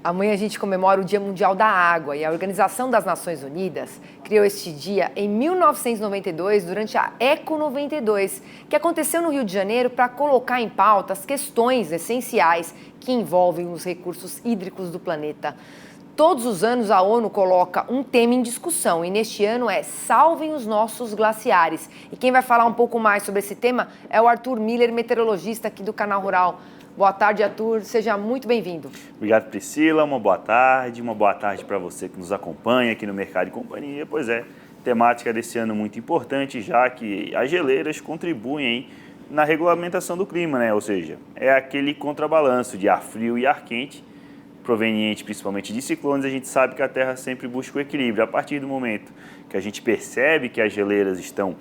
Amanhã a gente comemora o Dia Mundial da Água e a Organização das Nações Unidas criou este dia em 1992 durante a Eco 92, que aconteceu no Rio de Janeiro para colocar em pauta as questões essenciais que envolvem os recursos hídricos do planeta. Todos os anos a ONU coloca um tema em discussão e neste ano é Salvem os Nossos Glaciares. E quem vai falar um pouco mais sobre esse tema é o Arthur Miller, meteorologista aqui do Canal Rural. Boa tarde, Arthur. Seja muito bem-vindo. Obrigado, Priscila. Uma boa tarde para você que nos acompanha aqui no Mercado e Companhia. Pois é, temática desse ano muito importante, já que as geleiras contribuem na regulamentação do clima, né? Ou seja, é aquele contrabalanço de ar frio e ar quente, proveniente principalmente de ciclones. A gente sabe que a Terra sempre busca o equilíbrio. A partir do momento que a gente percebe que as geleiras estão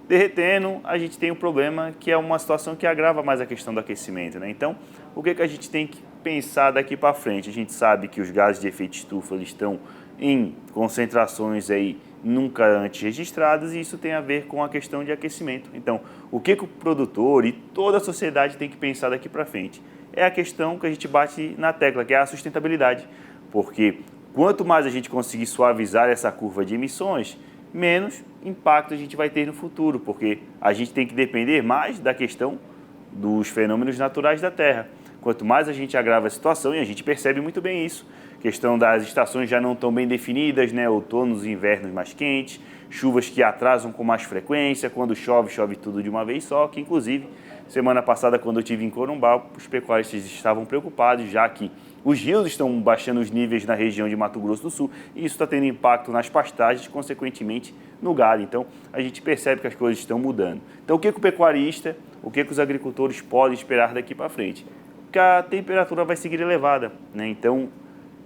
derretendo, a gente tem um problema que é uma situação que agrava mais a questão do aquecimento, né? Então, o que a gente tem que pensar daqui para frente? A gente sabe que os gases de efeito estufa estão em concentrações aí nunca antes registradas e isso tem a ver com a questão de aquecimento. Então, o que o produtor e toda a sociedade tem que pensar daqui para frente? É a questão que a gente bate na tecla, que é a sustentabilidade, porque quanto mais a gente conseguir suavizar essa curva de emissões, menos impacto a gente vai ter no futuro, porque a gente tem que depender mais da questão dos fenômenos naturais da Terra. Quanto mais a gente agrava a situação, e a gente percebe muito bem isso, questão das estações já não tão bem definidas, né? Outonos e invernos mais quentes, chuvas que atrasam com mais frequência, quando chove, chove tudo de uma vez só, que inclusive, semana passada, quando eu estive em Corumbá, os pecuaristas estavam preocupados, já que os rios estão baixando os níveis na região de Mato Grosso do Sul e isso está tendo impacto nas pastagens, consequentemente no gado. Então, a gente percebe que as coisas estão mudando. Então, o que o pecuarista, o que os agricultores podem esperar daqui para frente? Que a temperatura vai seguir elevada, né? Então,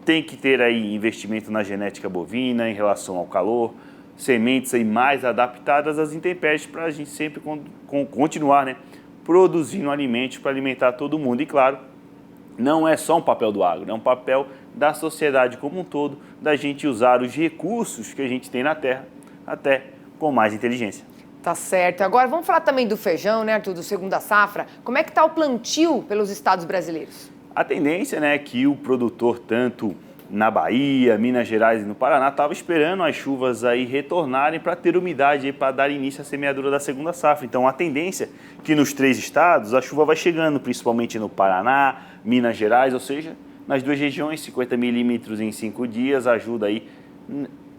tem que ter aí investimento na genética bovina em relação ao calor, sementes aí mais adaptadas às intempéries para a gente sempre continuar, né, produzindo alimentos para alimentar todo mundo. E claro, não é só um papel do agro, é um papel da sociedade como um todo, da gente usar os recursos que a gente tem na terra, até com mais inteligência. Tá certo. Agora vamos falar também do feijão, né, Arthur, do segunda safra. Como é que está o plantio pelos estados brasileiros? A tendência, né, é que o produtor, tanto na Bahia, Minas Gerais e no Paraná, estava esperando as chuvas aí retornarem para ter umidade para dar início à semeadura da segunda safra. Então, a tendência é que nos 3 estados a chuva vai chegando, principalmente no Paraná, Minas Gerais, ou seja, nas 2 regiões, 50 milímetros em 5 dias, ajuda aí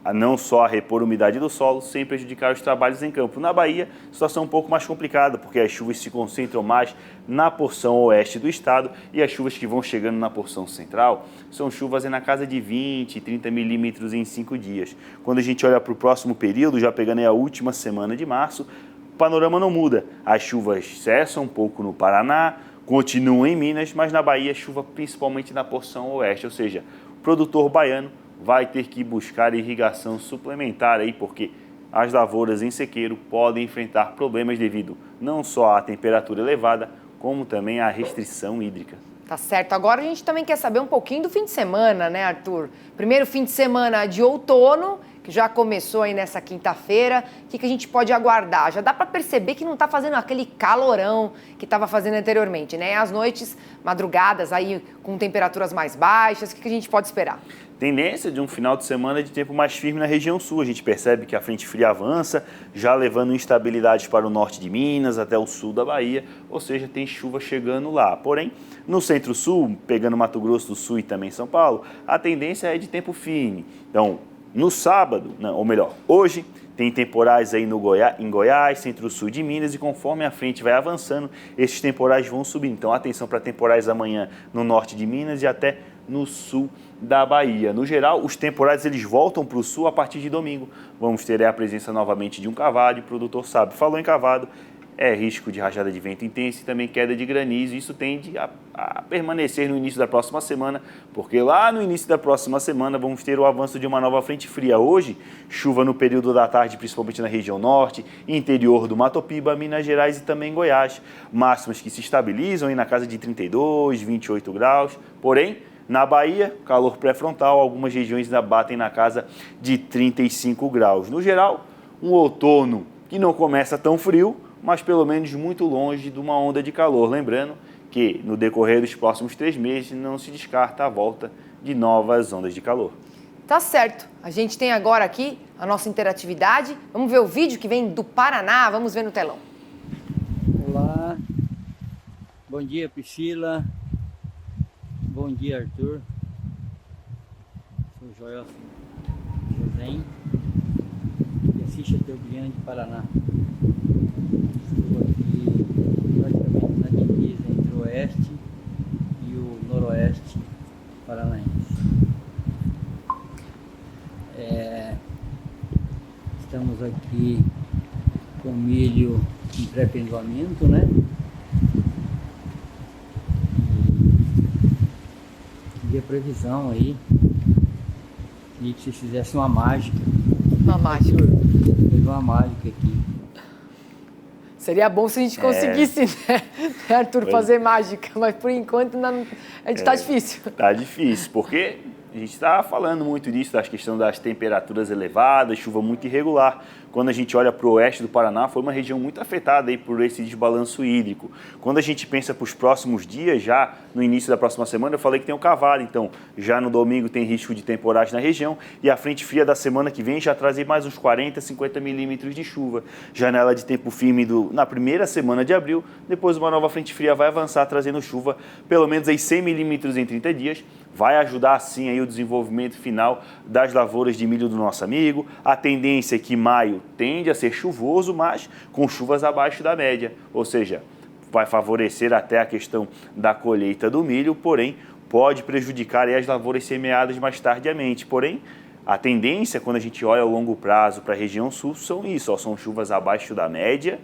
a não só a repor a umidade do solo, sem prejudicar os trabalhos em campo. Na Bahia, situação um pouco mais complicada, porque as chuvas se concentram mais na porção oeste do estado e as chuvas que vão chegando na porção central são chuvas na casa de 20, 30 milímetros em 5 dias. Quando a gente olha para o próximo período, já pegando aí a última semana de março, o panorama não muda. As chuvas cessam um pouco no Paraná, continuam em Minas, mas na Bahia chuva principalmente na porção oeste, ou seja, o produtor baiano vai ter que buscar irrigação suplementar aí, porque as lavouras em sequeiro podem enfrentar problemas devido não só à temperatura elevada, como também à restrição hídrica. Tá certo. Agora a gente também quer saber um pouquinho do fim de semana, né, Arthur? Primeiro fim de semana de outono, que já começou aí nessa quinta-feira. O que a gente pode aguardar? Já dá para perceber que não está fazendo aquele calorão que estava fazendo anteriormente, né? As noites, madrugadas aí com temperaturas mais baixas. O que a gente pode esperar? Tendência de um final de semana de tempo mais firme na região sul. A gente percebe que a frente fria avança, já levando instabilidades para o norte de Minas, até o sul da Bahia, ou seja, tem chuva chegando lá. Porém, no centro-sul, pegando Mato Grosso do Sul e também São Paulo, a tendência é de tempo firme. Então, no sábado, ou melhor, hoje, tem temporais aí em Goiás, centro-sul de Minas, e conforme a frente vai avançando, esses temporais vão subindo. Então, atenção para temporais amanhã no norte de Minas e até no sul da Bahia. No geral, os temporais eles voltam para o sul a partir de domingo. Vamos ter a presença novamente de um cavado, e o produtor sabe. Falou em cavado, é risco de rajada de vento intensa e também queda de granizo. Isso tende a permanecer no início da próxima semana, porque lá no início da próxima semana vamos ter o avanço de uma nova frente fria. Hoje, chuva no período da tarde, principalmente na região norte, interior do Mato Piba, Minas Gerais e também Goiás. Máximas que se estabilizam aí na casa de 32, 28 graus. Porém, na Bahia, calor pré-frontal, algumas regiões ainda batem na casa de 35 graus. No geral, um outono que não começa tão frio, mas pelo menos muito longe de uma onda de calor. Lembrando que no decorrer dos próximos 3 meses não se descarta a volta de novas ondas de calor. Tá certo. A gente tem agora aqui a nossa interatividade. Vamos ver o vídeo que vem do Paraná. Vamos ver no telão. Olá. Bom dia, Priscila. Bom dia, Arthur. Sou Joel José e assiste a Turbilhão de Paraná. Estou aqui praticamente na divisa entre o oeste e o noroeste paranaense. Estamos aqui com milho em pré-pendoamento, né? E a previsão aí, e que se fizesse uma mágica. Uma mágica. Fez uma mágica aqui. Seria bom se a gente conseguisse, né, Arthur, fazer mágica, mas por enquanto tá difícil. Tá difícil, porque a gente está falando muito disso, da questão das temperaturas elevadas, chuva muito irregular. Quando a gente olha para o oeste do Paraná, foi uma região muito afetada aí por esse desbalanço hídrico. Quando a gente pensa para os próximos dias, já no início da próxima semana, eu falei que tem o cavalo, então já no domingo tem risco de temporais na região e a frente fria da semana que vem já traz mais uns 40, 50 milímetros de chuva. Janela de tempo firme na primeira semana de abril, depois uma nova frente fria vai avançar trazendo chuva, pelo menos aí 100 milímetros em 30 dias. Vai ajudar assim aí o desenvolvimento final das lavouras de milho do nosso amigo. A tendência é que maio tende a ser chuvoso, mas com chuvas abaixo da média, ou seja, vai favorecer até a questão da colheita do milho, porém pode prejudicar aí as lavouras semeadas mais tardiamente. Porém, a tendência, quando a gente olha ao longo prazo para a região sul, são isso, são chuvas abaixo da média,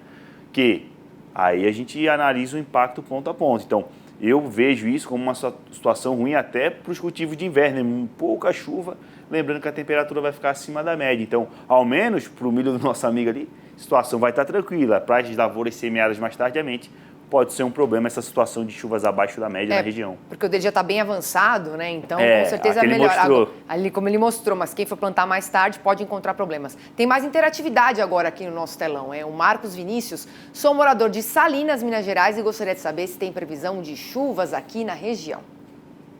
que aí a gente analisa o impacto ponto a ponto. Então, eu vejo isso como uma situação ruim até para os cultivos de inverno, pouca chuva, lembrando que a temperatura vai ficar acima da média. Então, ao menos para o milho do nosso amigo ali, a situação vai estar tranquila. Para as lavouras semeadas mais tardiamente, pode ser um problema essa situação de chuvas abaixo da média na região. Porque o dele já está bem avançado, né? Então, com certeza é melhor. Ali, como ele mostrou, mas quem for plantar mais tarde pode encontrar problemas. Tem mais interatividade agora aqui no nosso telão. O Marcos Vinícius. Sou morador de Salinas, Minas Gerais, e gostaria de saber se tem previsão de chuvas aqui na região.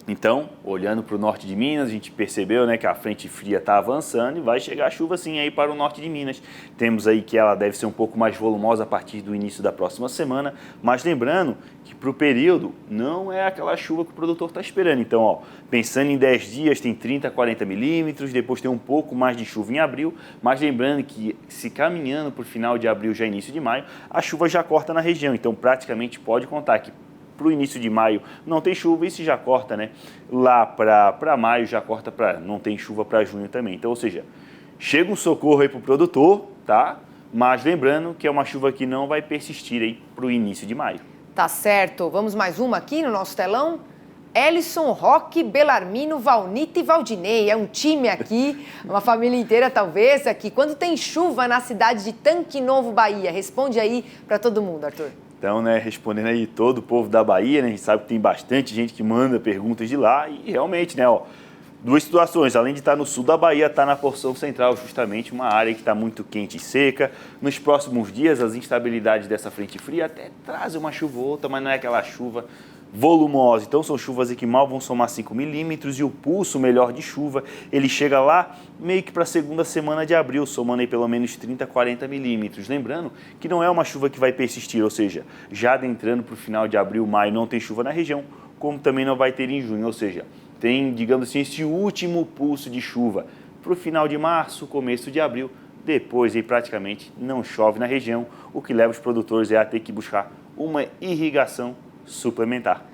Então, olhando para o norte de Minas, a gente percebeu, né, que a frente fria está avançando e vai chegar chuva sim aí para o norte de Minas. Temos aí que ela deve ser um pouco mais volumosa a partir do início da próxima semana, mas lembrando que para o período não é aquela chuva que o produtor está esperando. Então, ó, pensando em 10 dias tem 30, 40 milímetros, depois tem um pouco mais de chuva em abril, mas lembrando que se caminhando para o final de abril, já início de maio, a chuva já corta na região. Então, praticamente pode contar que para o início de maio não tem chuva e se já corta, né? Lá para maio já corta para não tem chuva para junho também. Então, ou seja, chega um socorro aí para o produtor, tá? Mas lembrando que é uma chuva que não vai persistir aí para o início de maio. Tá certo. Vamos mais uma aqui no nosso telão. Ellison, Roque, Belarmino, Valnita e Valdinei. É um time aqui, uma família inteira talvez aqui. Quando tem chuva na cidade de Tanque Novo, Bahia? Responde aí para todo mundo, Arthur. Então, né, respondendo aí todo o povo da Bahia, né, a gente sabe que tem bastante gente que manda perguntas de lá e realmente, né, ó, duas situações, além de estar no sul da Bahia, está na porção central, justamente uma área que está muito quente e seca. Nos próximos dias, as instabilidades dessa frente fria até trazem uma chuva ou outra, mas não é aquela chuva volumosa. Então, são chuvas que mal vão somar 5 milímetros e o pulso melhor de chuva, ele chega lá meio que para a segunda semana de abril, somando aí pelo menos 30, 40 milímetros. Lembrando que não é uma chuva que vai persistir, ou seja, já adentrando para o final de abril, maio, não tem chuva na região, como também não vai ter em junho, ou seja, tem, digamos assim, esse último pulso de chuva para o final de março, começo de abril, depois aí praticamente não chove na região, o que leva os produtores a ter que buscar uma irrigação suplementar.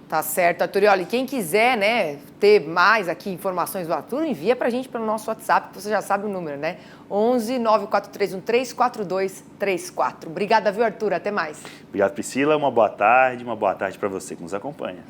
Tá certo, Arthur. E olha, quem quiser, né, ter mais aqui informações do Arthur, envia pra gente pelo nosso WhatsApp, que você já sabe o número, né? 11 94313 4234. Obrigada, viu, Arthur? Até mais. Obrigado, Priscila. Uma boa tarde para você que nos acompanha.